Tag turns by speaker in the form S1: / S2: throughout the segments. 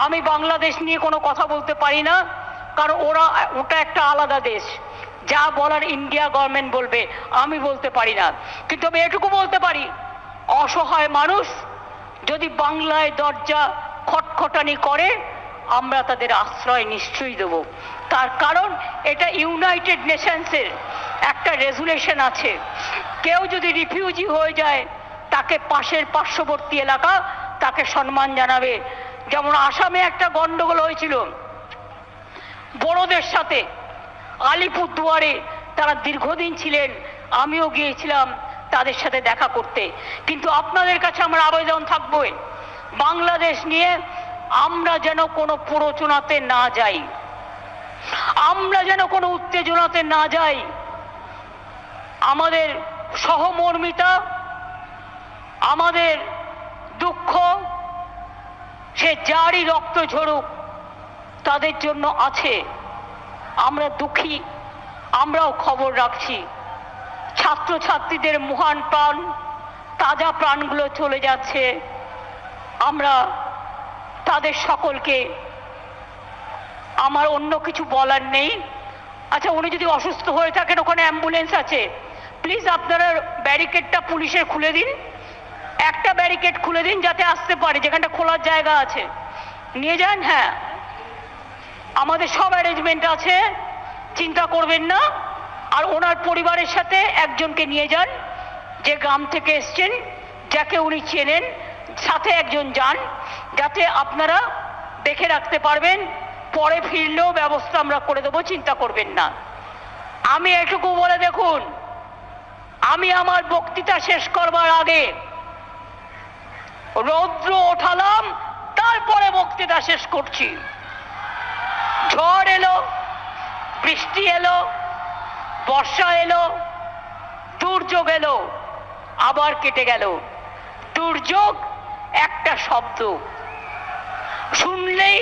S1: আমি বাংলাদেশ নিয়ে কোনো কথা বলতে পারি না, কারণ ওটা একটা আলাদা দেশ। যা বলার ইন্ডিয়া গভর্নমেন্ট বলবে, আমি বলতে পারি না। কিন্তু আমি এটুকু বলতে পারি, অসহায় মানুষ যদি বাংলায় দরজা খটখটানি করে, আমরা তাদের আশ্রয় নিশ্চয়ই দেব। তার কারণ এটা ইউনাইটেড নেশনসের একটা রেজুলেশন আছে, কেউ যদি রিফিউজি হয়ে যায় তাকে পার্শ্ববর্তী এলাকা তাকে সম্মান জানাবে। যেমন আসামে একটা গন্ডগোল হয়েছিল বড়দের সাথে, আলিপুরদুয়ারে তারা দীর্ঘদিন ছিলেন, আমিও গিয়েছিলাম তাদের সাথে দেখা করতে। কিন্তু আপনাদের কাছে আমার আবেদন থাকবে, বাংলাদেশ নিয়ে আমরা যেন কোনো প্ররোচনাতে না যাই, আমরা যেন কোনো উত্তেজনাতে না যাই। আমাদের সহমর্মিতা, আমাদের দুঃখ, সে যারই রক্ত ঝরুক তাদের জন্য আছে। আমরা দুঃখী, আমরাও খবর রাখছি। ছাত্রছাত্রীদের মহান প্রাণ, তাজা প্রাণগুলো চলে যাচ্ছে। আমরা তাদের সকলকে, আমার অন্য কিছু বলার নেই। আচ্ছা, উনি যদি অসুস্থ হয়ে থাকেন, ওখানে অ্যাম্বুলেন্স আছে, প্লিজ আপনারা ব্যারিকেডটা পুলিশের খুলে দিন, একটা ব্যারিকেড খুলে দিন যাতে আসতে পারে, যেখানটা খোলার জায়গা আছে নিয়ে যান। হ্যাঁ, আমাদের সব অ্যারেঞ্জমেন্ট আছে, চিন্তা করবেন না। আর ওনার পরিবারের সাথে একজনকে নিয়ে যান, যে গ্রাম থেকে এসছেন, যাকে উনি চেনেন, সাথে একজন যান, যাতে আপনারা দেখে রাখতে পারবেন। পরে ফিরলেও ব্যবস্থা আমরা করে দেবো, চিন্তা করবেন না। আমি এটুকু বলে দেখুন, আমি আমার বক্তৃতা শেষ করবার আগে রৌদ্র ওঠালাম, তারপরে বক্তৃতা শেষ করছি। ঝড় এলো, বৃষ্টি এলো, বর্ষা এলো, দুর্যোগ এলো, আবার কেটে গেল। দুর্যোগ একটা শব্দ, শুনলেই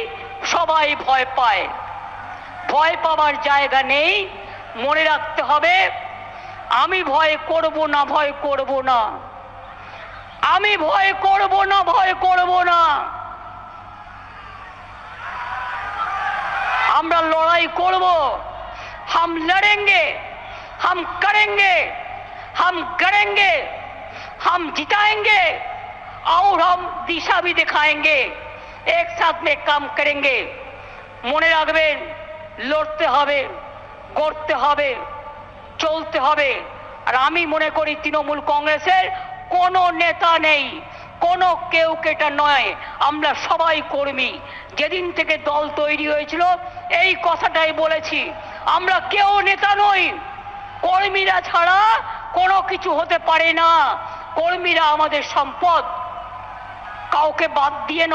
S1: সবাই ভয় পায়। ভয় পাওয়ার জায়গা নেই, মনে রাখতে হবে আমি ভয় করব না, ভয় করব না, আমি ভয় করব না, ভয় করব না। আমরা লড়াই করব, हम लड़ेंगे, हम करेंगे, हम करेंगे, हम जिताएंगे और हम दिशा भी दिखाएंगे, एक साथ में काम करेंगे। মনে রাখবেন, লড়তে হবে, গড়তে হবে, চলতে হবে। আর আমি মনে করি তৃণমূল কংগ্রেসের কোনো নেতা নেই, কোনো কেউ কেটা নয়, আমরা সবাই কর্মী। যেদিন থেকে দল তৈরি হয়েছিল এই কথাটাই বলেছি, আমরা কেউ নেতা নই, কর্মীরা ছাড়া কোনো কিছু হতে পারে না। কর্মীরা আমাদের সম্পদ, কাউকে বাদ দিয়ে নয়।